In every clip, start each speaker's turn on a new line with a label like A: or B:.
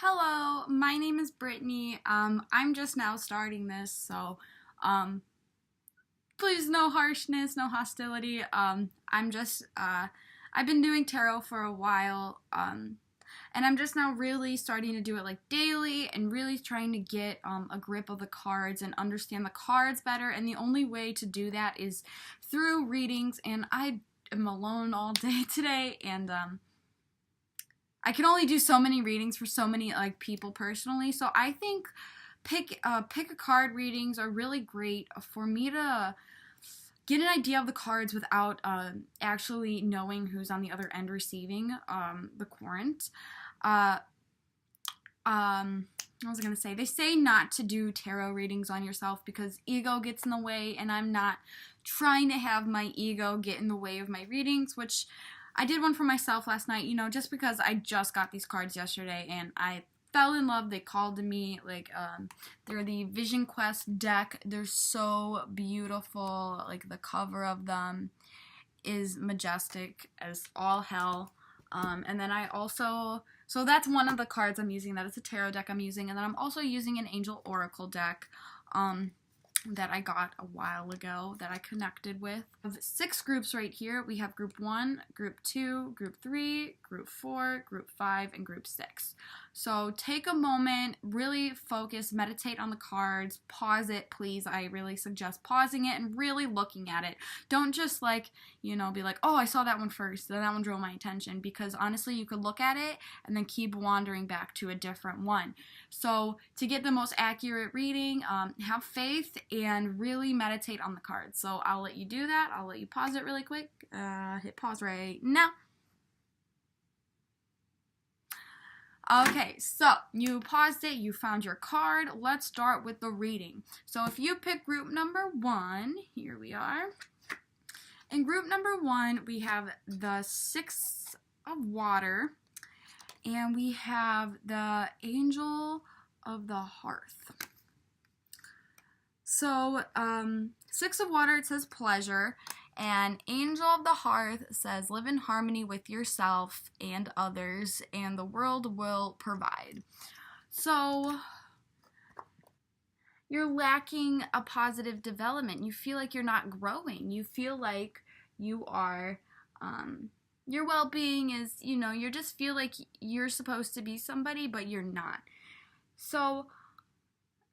A: Hello, my name is Brittany. I'm just now starting this, so please no harshness, no hostility. I've been doing tarot for a while, and I'm just now really starting to do it like daily and really trying to get a grip of the cards and understand the cards better. And the only way to do that is through readings, and I am alone all day today, and I can only do so many readings for so many people personally. So I think pick a card readings are really great for me to get an idea of the cards without actually knowing who's on the other end receiving the current. What was I gonna say? They say not to do tarot readings on yourself because ego gets in the way, and I'm not trying to have my ego get in the way of my readings, which I did one for myself last night, just because I just got these cards yesterday and I fell in love. They called to me, they're the Vision Quest deck. They're so beautiful. Like, the cover of them is majestic as all hell. And then so that's one of the cards I'm using. That is a tarot deck I'm using. And then I'm also using an Angel Oracle deck. That I got a while ago that I connected with. We have 6 groups right here. We have group 1, group 2, group 3, group 4, group 5, and group 6. So take a moment, really focus, meditate on the cards, pause it, please. I really suggest pausing it and really looking at it. Don't just be like, oh, I saw that one first, then that one drew my attention, because honestly, you could look at it and then keep wandering back to a different one. So to get the most accurate reading, have faith and really meditate on the cards. So I'll let you do that. I'll let you pause it really quick. Hit pause right now. Okay, so you paused it, you found your card. Let's start with the reading. So if you pick group number 1, here we are. In group number 1, we have the 6 of water, and we have the Angel of the Hearth. So, 6 of water, it says pleasure, and Angel of the Hearth says live in harmony with yourself and others, and the world will provide. So, you're lacking a positive development. You feel like you're not growing. You feel like you are, your well-being is, you just feel like you're supposed to be somebody, but you're not. So,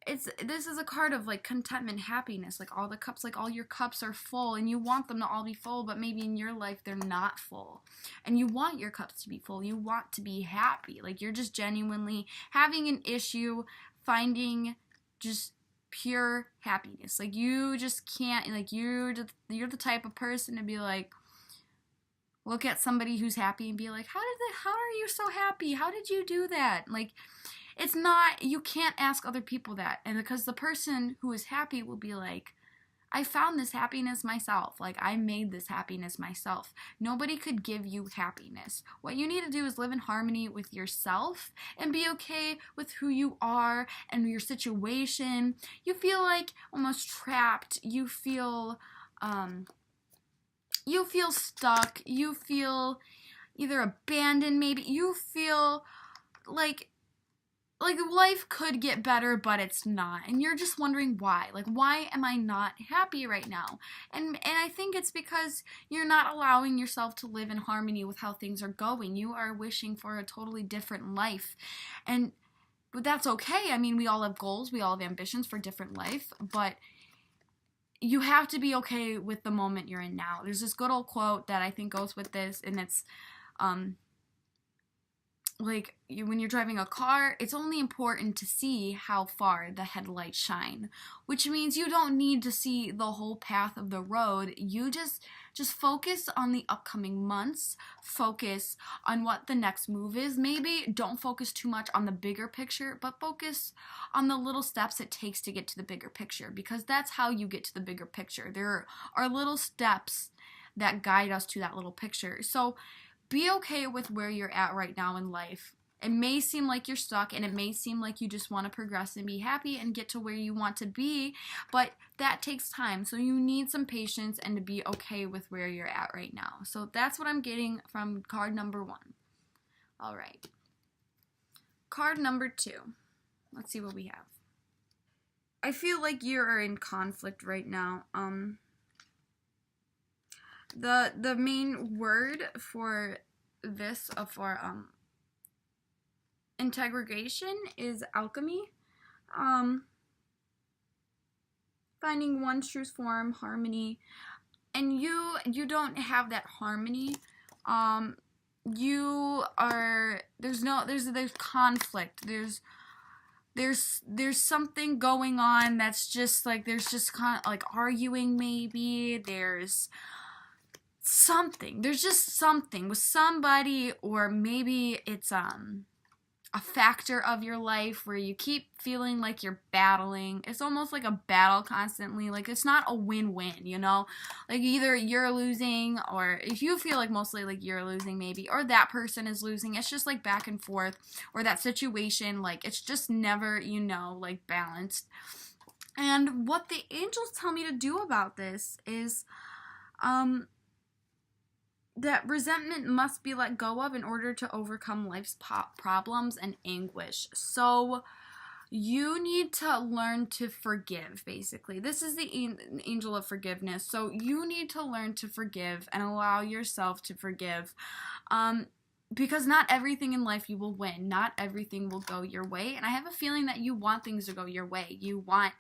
A: this is a card of contentment, happiness, all the cups, all your cups are full, and you want them to all be full, but maybe in your life they're not full, and you want your cups to be full. You want to be happy. You're just genuinely having an issue finding just pure happiness. You just can't, you're the type of person to be look at somebody who's happy and be like, how are you so happy? How did you do that? It's not, you can't ask other people that. And because the person who is happy will be like, I found this happiness myself. I made this happiness myself. Nobody could give you happiness. What you need to do is live in harmony with yourself and be okay with who you are and your situation. You feel almost trapped. You feel stuck. You feel either abandoned, maybe. You feel like life could get better, but it's not. And you're just wondering why. Why am I not happy right now? And I think it's because you're not allowing yourself to live in harmony with how things are going. You are wishing for a totally different life. But that's okay. I mean, we all have goals. We all have ambitions for different life. But you have to be okay with the moment you're in now. There's this good old quote that I think goes with this, and it's, when you're driving a car, it's only important to see how far the headlights shine, which means you don't need to see the whole path of the road. You just focus on the upcoming months, focus on what the next move is. Maybe don't focus too much on the bigger picture, but focus on the little steps it takes to get to the bigger picture, because that's how you get to the bigger picture. There are little steps that guide us to that little picture. So be okay with where you're at right now in life. It may seem like you're stuck, and it may seem like you just want to progress and be happy and get to where you want to be, but that takes time. So you need some patience and to be okay with where you're at right now. So that's what I'm getting from card number 1. All right. card number 2. Let's see what we have. I feel like you are in conflict right now. The main word for this, integration is alchemy. Finding one's true form, harmony, and you don't have that harmony. You are there's conflict. There's something going on that's just like there's just kind of like arguing maybe. There's just something with somebody, or maybe it's a factor of your life where you keep feeling like you're battling. It's almost like a battle constantly. Like, it's not a win-win, you know? Like, either you're losing, or if you feel like mostly like you're losing maybe, or that person is losing. It's just like back and forth, or that situation, like, it's just never, you know, like balanced. And what the angels tell me to do about this is, that resentment must be let go of in order to overcome life's problems and anguish. So you need to learn to forgive, basically. This is the angel of forgiveness. So you need to learn to forgive and allow yourself to forgive. Because not everything in life you will win. Not everything will go your way. And I have a feeling that you want things to go your way. You want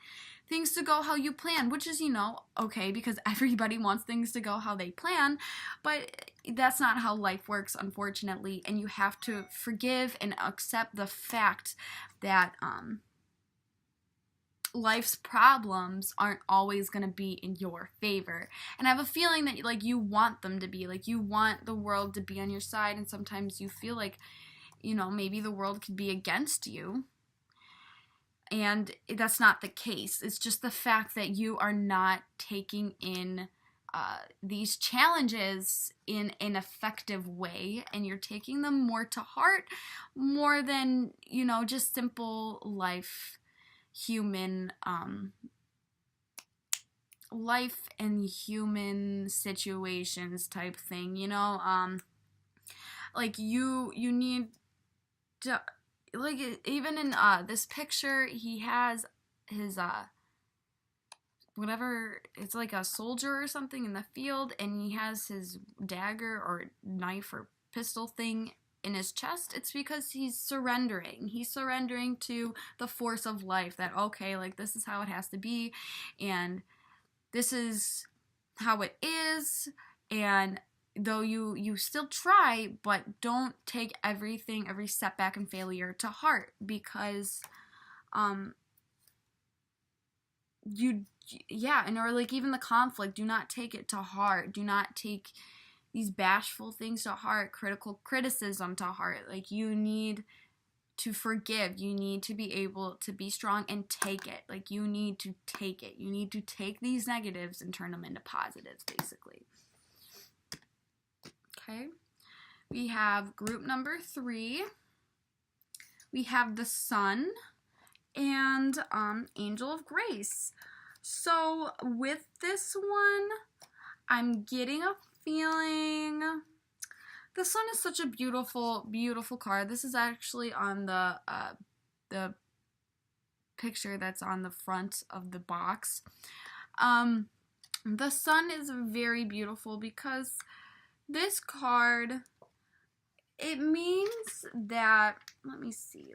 A: things to go how you plan, which is, you know, okay, because everybody wants things to go how they plan, but that's not how life works, unfortunately, and you have to forgive and accept the fact that life's problems aren't always going to be in your favor. And I have a feeling that, like, you want them to be, like, you want the world to be on your side, and sometimes you feel like, you know, maybe the world could be against you. And that's not the case. It's just the fact that you are not taking in these challenges in an effective way, and you're taking them more to heart, more than, you know, just simple life, human, life and human situations type thing, you know? Like, you need to... Like, even in this picture, he has his, whatever, it's like a soldier or something in the field, and he has his dagger or knife or pistol thing in his chest. It's because he's surrendering. He's surrendering to the force of life, that, okay, like, this is how it has to be, and this is how it is, and though you still try, but don't take every setback and failure to heart, because or like even the conflict, do not take it to heart. Do not take these bashful things to heart, criticism to heart. Like, you need to forgive. You need to be able to be strong and take it. Like, you need to take it. You need to take these negatives and turn them into positives, basically. Okay, we have group number 3. We have the Sun and Angel of Grace. So with this one, I'm getting a feeling the Sun is such a beautiful, beautiful card. This is actually on the picture that's on the front of the box. The Sun is very beautiful because this card, it means that, let me see,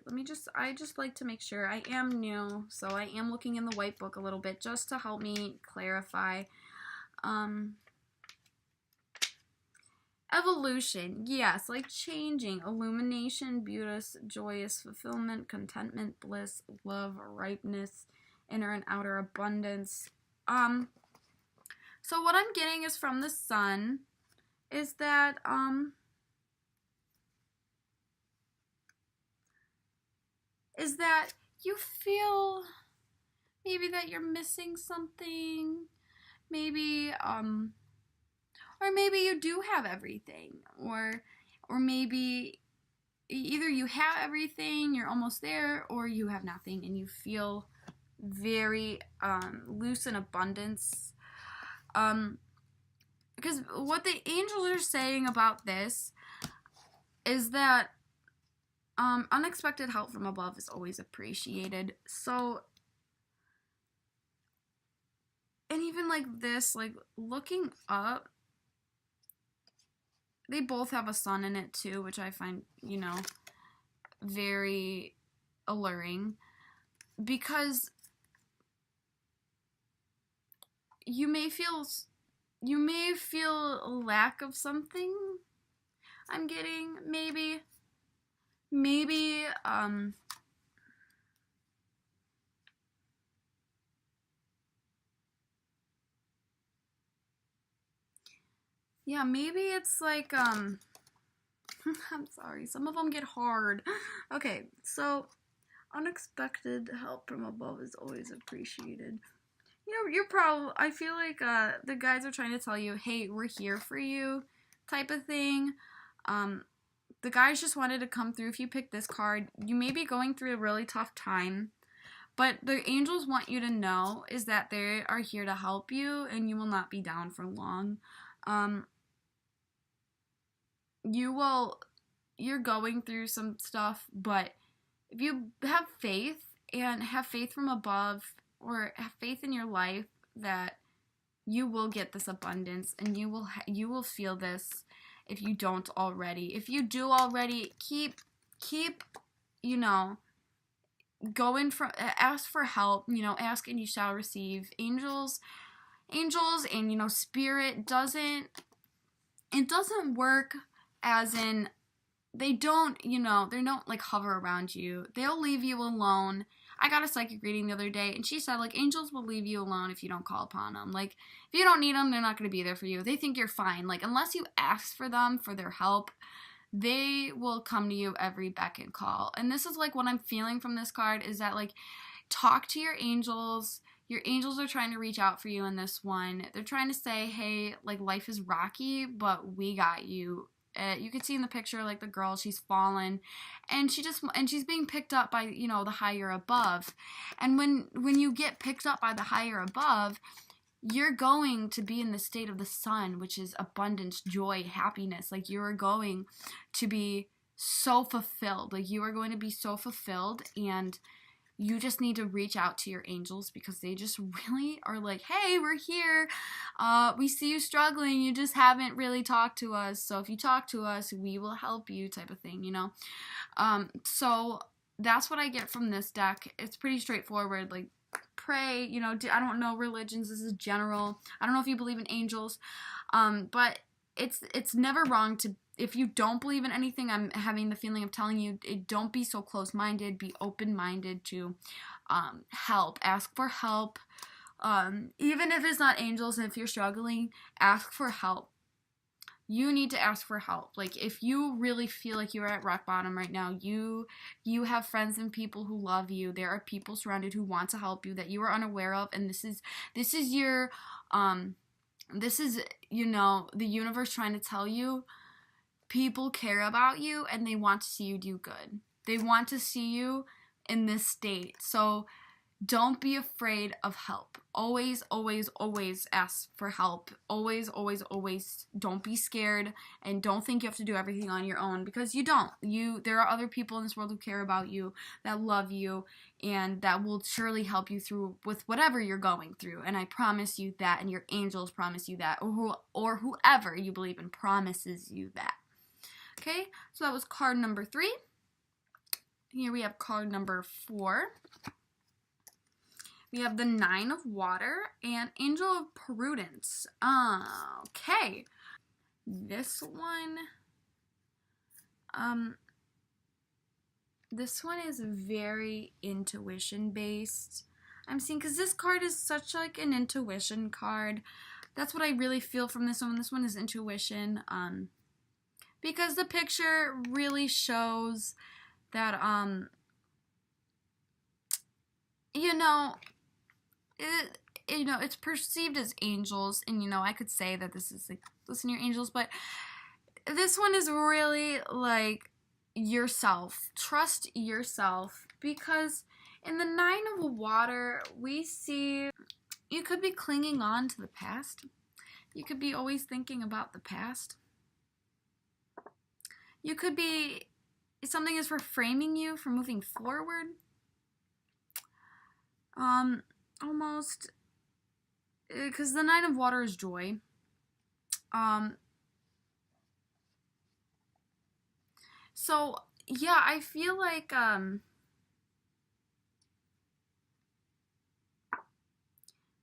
A: I just like to make sure. I am new, so I am looking in the white book a little bit just to help me clarify. Evolution, yes, like changing, illumination, beauty, joyous fulfillment, contentment, bliss, love, ripeness, inner and outer abundance. So what I'm getting is from the Sun is that, you feel maybe that you're missing something, maybe, or maybe you do have everything, or maybe either you have everything, you're almost there, or you have nothing, and you feel very, loose in abundance, because what the angels are saying about this is that Unexpected help from above is always appreciated. So, and even like this, like looking up, they both have a sun in it too, which I find, very alluring, because you may feel a lack of something. I'm getting maybe yeah, maybe it's like I'm sorry, some of them get hard. Okay, so unexpected help from above is always appreciated. I feel like the guys are trying to tell you, hey, we're here for you, type of thing. The guys just wanted to come through. If you pick this card, you may be going through a really tough time, but the angels want you to know is that they are here to help you, and you will not be down for long. You're going through some stuff, but if you have faith and have faith from above, or have faith in your life, that you will get this abundance, and you will feel this if you don't already. If you do already, keep going from, ask for help, ask and you shall receive. Angels and spirit doesn't work as in they don't like hover around you. They'll leave you alone. I got a psychic reading the other day, and she said, like, angels will leave you alone if you don't call upon them. Like, if you don't need them, they're not going to be there for you. They think you're fine. Like, unless you ask for them for their help, they will come to you every beck and call. And this is, like, what I'm feeling from this card is that, like, talk to your angels. Your angels are trying to reach out for you in this one. They're trying to say, hey, like, life is rocky, but we got you. You can see in the picture, like, the girl, she's fallen, and she's being picked up by, the higher above. And when you get picked up by the higher above, you're going to be in the state of the sun, which is abundance, joy, happiness. Like, you are going to be so fulfilled. Like, you are going to be so fulfilled, and you just need to reach out to your angels, because they just really are like, hey, we're here. We see you struggling. You just haven't really talked to us. So if you talk to us, we will help you, type of thing, So that's what I get from this deck. It's pretty straightforward. Like, pray, I don't know religions. This is general. I don't know if you believe in angels. But it's never wrong to, if you don't believe in anything, I'm having the feeling of telling you, don't be so close-minded. Be open-minded to help. Ask for help. Even if it's not angels, and if you're struggling, ask for help. You need to ask for help. Like, if you really feel like you're at rock bottom right now, you have friends and people who love you. There are people surrounded who want to help you that you are unaware of, and this is your the universe trying to tell you people care about you, and they want to see you do good. They want to see you in this state. So don't be afraid of help. Always, always, always ask for help. Always, always, always don't be scared, and don't think you have to do everything on your own, because you don't. There are other people in this world who care about you, that love you, and that will surely help you through with whatever you're going through. And I promise you that, and your angels promise you that, or whoever you believe in promises you that. Okay, so that was card number 3. Here we have card number 4. We have the 9 of Water and Angel of Prudence. Okay. This one is very intuition based. I'm seeing, because this card is such like an intuition card. That's what I really feel from this one. This one is intuition. Because the picture really shows that, it's perceived as angels, and, I could say that this is like, listen to your angels, but this one is really like yourself. Trust yourself, because in the 9 of Water, we see you could be clinging on to the past. You could be always thinking about the past. You could be something is reframing you from moving forward. Almost, because the Nine of Water is joy. So yeah, I feel like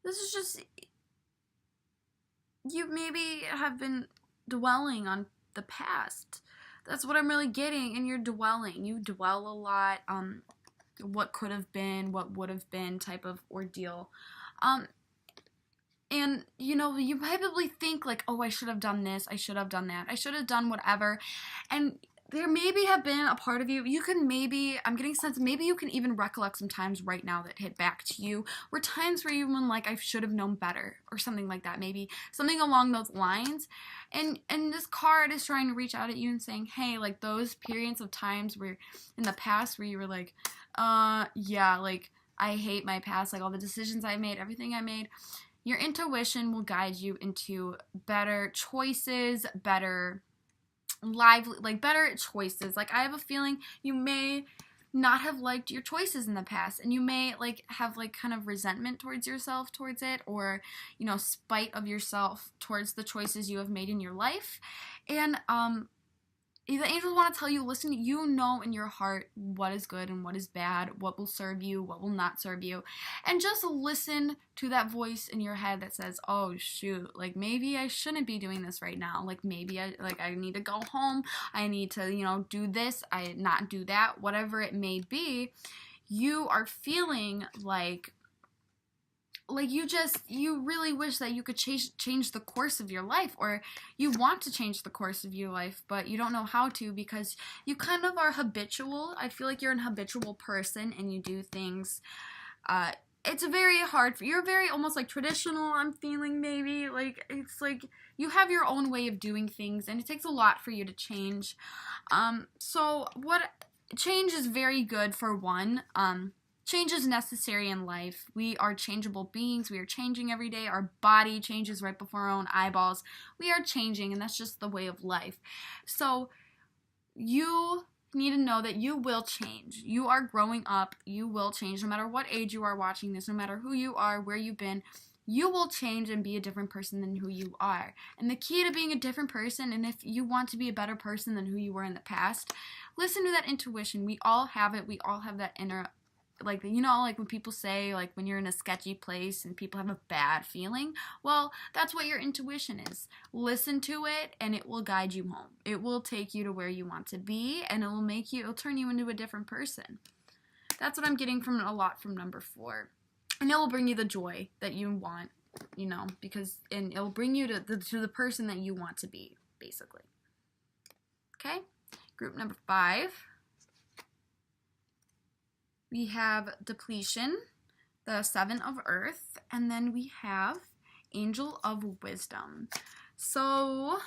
A: this is just, you maybe have been dwelling on the past. That's what I'm really getting, and you're dwelling. You dwell a lot. What could have been, what would have been type of ordeal. And, you know, you probably think like, oh, I should have done this, I should have done that, I should have done whatever. And there maybe have been a part of you, you can maybe, I'm getting a sense, maybe you can even recollect some times right now that hit back to you, were times where you were like, I should have known better, or something like that, maybe something along those lines. And this card is trying to reach out at you and saying, hey, like those periods of times where in the past where you were like, yeah, like I hate my past, like all the decisions I made, everything I made. Your intuition will guide you into better choices, better choices. Like I have a feeling you may not have liked your choices in the past, and you may like have like kind of resentment towards yourself towards it, or, you know, spite of yourself towards the choices you have made in your life. And the angels want to tell you, listen, you know in your heart what is good and what is bad, what will serve you, what will not serve you. And just listen to that voice in your head that says, oh, shoot, like maybe I shouldn't be doing this right now. Like maybe I need to go home. I need to, you know, do this, not do that, whatever it may be. You are feeling like you really wish that you could change the course of your life, or you want to change the course of your life, but you don't know how to because you kind of are habitual. I feel like you're an habitual person and you do things, it's very hard you're very almost like traditional, I'm feeling maybe, like it's like you have your own way of doing things and it takes a lot for you to change. So what change is very good for one. Change is necessary in life. We are changeable beings. We are changing every day. Our body changes right before our own eyeballs. We are changing, and that's just the way of life. So you need to know that you will change. You are growing up. You will change no matter what age you are watching this, no matter who you are, where you've been. You will change and be a different person than who you are. And the key to being a different person, and if you want to be a better person than who you were in the past, listen to that intuition. We all have it. We all have that inner, like, you know, like when people say, like, when you're in a sketchy place and people have a bad feeling, well, that's what your intuition is. Listen to it and it will guide you home. It will take you to where you want to be, and it'll turn you into a different person. That's what I'm getting from a lot from number 4. And it will bring you the joy that you want, you know, and it'll bring you to the person that you want to be, basically. Okay? Group number 5. We have depletion, the 7 of Earth, and then we have Angel of Wisdom. So,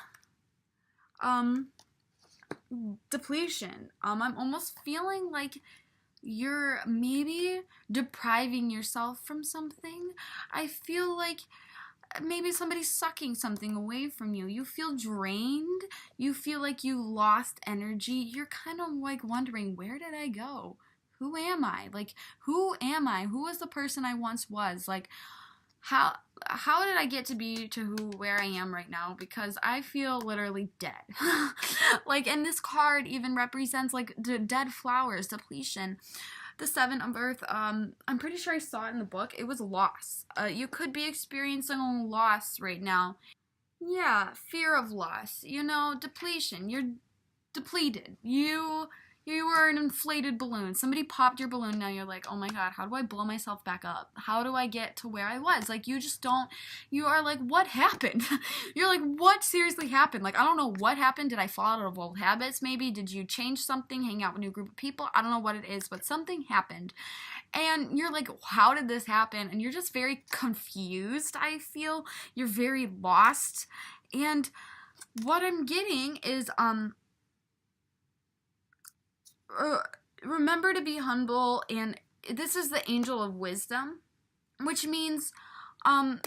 A: depletion. I'm almost feeling like you're maybe depriving yourself from something. I feel like maybe somebody's sucking something away from you. You feel drained. You feel like you lost energy. You're kind of like wondering, where did I go? Who am I? Like, who am I? Who was the person I once was? Like, how did I get to be where I am right now? Because I feel literally dead. Like, and this card even represents like dead flowers, depletion. The 7 of Earth, I'm pretty sure I saw it in the book. It was loss. You could be experiencing a loss right now. Yeah, fear of loss. You know, depletion. You're depleted. You were an inflated balloon. Somebody popped your balloon. Now you're like, oh my God, how do I blow myself back up? How do I get to where I was? Like, you are like, what happened? You're like, what seriously happened? Like, I don't know what happened. Did I fall out of old habits maybe? Did you change something, hang out with a new group of people? I don't know what it is, but something happened. And you're like, how did this happen? And you're just very confused, I feel. You're very lost. And what I'm getting is, remember to be humble, and this is the Angel of Wisdom, which means don't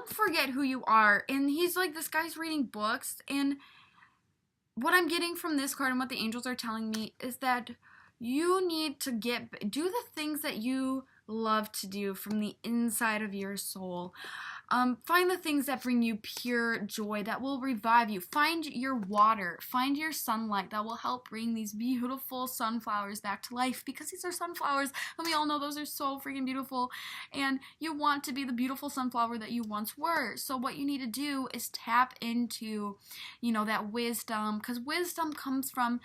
A: forget who you are. And he's like, this guy's reading books, and what I'm getting from this card and what the angels are telling me is that you need to do the things that you love to do from the inside of your soul. Find the things that bring you pure joy, that will revive you. Find your water, find your sunlight that will help bring these beautiful sunflowers back to life, because these are sunflowers and we all know those are so freaking beautiful, and you want to be the beautiful sunflower that you once were. So what you need to do is tap into, that wisdom, because wisdom comes from,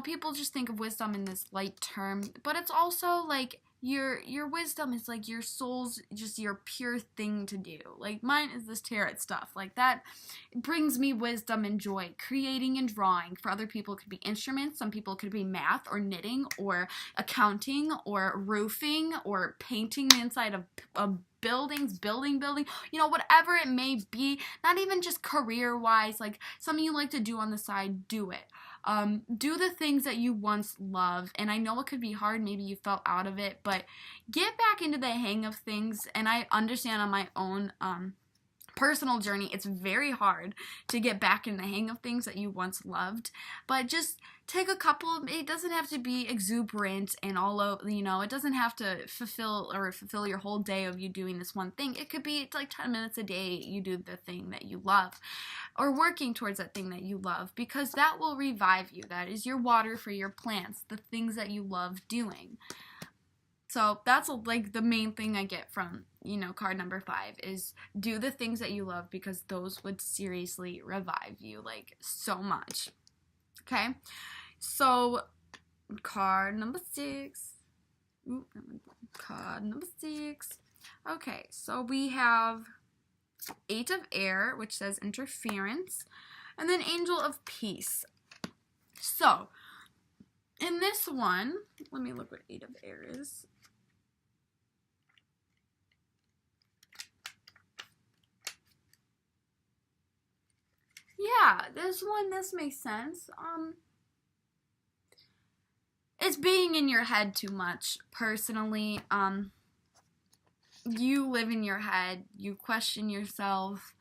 A: people just think of wisdom in this light term, but it's also like your wisdom is like your soul's just your pure thing to do. Like mine is this tarot stuff. Like that brings me wisdom and joy. Creating and drawing. For other people it could be instruments. Some people it could be math or knitting or accounting or roofing or painting the inside of buildings, building, whatever it may be. Not even just career-wise. Like something you like to do on the side, do it. Do the things that you once loved, and I know it could be hard, maybe you felt out of it, but get back into the hang of things. And I understand on my own personal journey, it's very hard to get back in the hang of things that you once loved, but just take a couple, it doesn't have to be exuberant and all over, it doesn't have to fulfill your whole day of you doing this one thing. It could be like 10 minutes a day you do the thing that you love, or working towards that thing that you love, because that will revive you. That is your water for your plants, the things that you love doing. So that's like the main thing I get from, card number 5 is do the things that you love, because those would seriously revive you like so much. Okay, so card number 6. Card number 6. Okay, so we have 8 of Air, which says interference, and then Angel of Peace. So in this one, let me look what 8 of Air is. Yeah, this makes sense. It's being in your head too much, personally. You live in your head, you question yourself,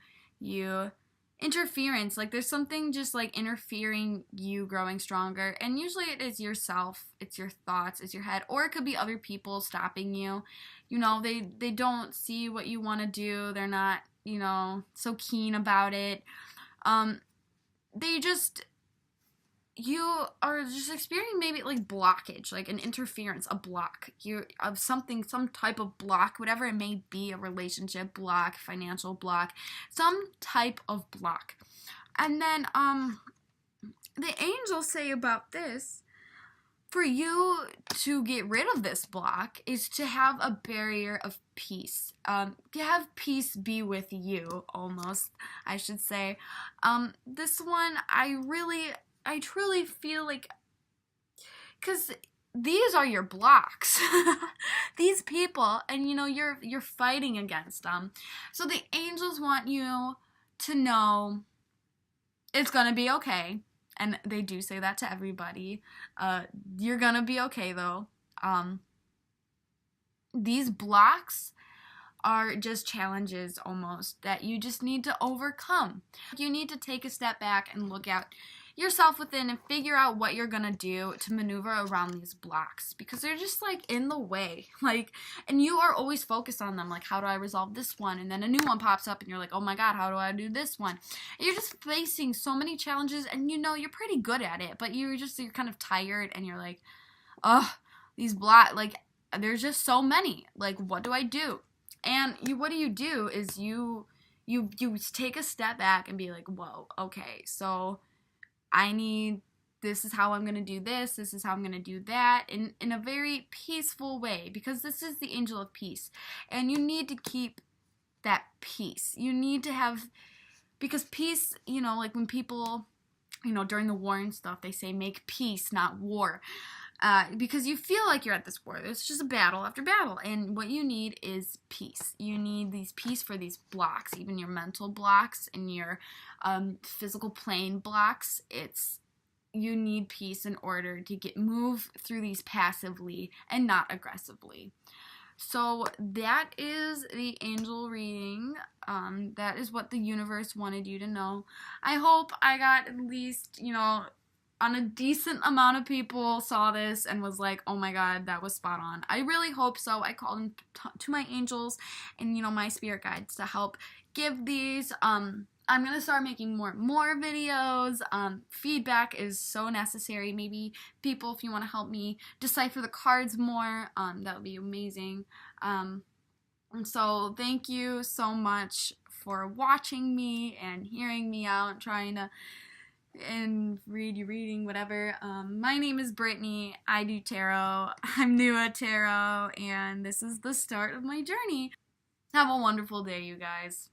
A: interference, like there's something just like interfering you growing stronger, and usually it is yourself, it's your thoughts, it's your head, or it could be other people stopping you. They don't see what you want to do, they're not, so keen about it. You are just experiencing maybe like blockage, like an interference, a block. Of something, some type of block, whatever it may be, a relationship block, financial block, some type of block. And then the angels say about this, for you to get rid of this block is to have a barrier of peace. To have peace be with you, almost, I should say. This one, I truly feel like, because these are your blocks. These people, and you're fighting against them. So the angels want you to know it's gonna be okay. And they do say that to everybody. You're gonna be okay, though. These blocks are just challenges, almost, that you just need to overcome. You need to take a step back and look at yourself within and figure out what you're gonna do to maneuver around these blocks, because they're just like in the way, and you are always focused on them, like, how do I resolve this one? And then a new one pops up and you're like, oh my god, how do I do this one? And you're just facing so many challenges, and you're pretty good at it, but you're kind of tired, and you're like, oh, these there's just so many, like, what do I do? And what do is you take a step back and be like, whoa, okay, so this is how I'm going to do this is how I'm going to do that, in a very peaceful way, because this is the angel of peace, and you need to keep that peace. You need to have, because peace, like when people, during the war and stuff, they say make peace, not war, because you feel like you're at this war. It's just a battle after battle, and what you need is peace. You need these peace for these blocks, even your mental blocks and your physical plane blocks. You need peace in order to move through these passively and not aggressively. So that is the angel reading. That is what the universe wanted you to know. I hope I got at least, on a decent amount of people saw this and was like, oh my god, that was spot on. I really hope so. I called in to my angels and, my spirit guides to help give these. I'm going to start making more videos. Feedback is so necessary. Maybe people, if you want to help me decipher the cards more, that would be amazing. And so thank you so much for watching me and hearing me out, trying to read your reading, whatever. My name is Brittany. I do tarot. I'm new at tarot, and this is the start of my journey. Have a wonderful day, you guys.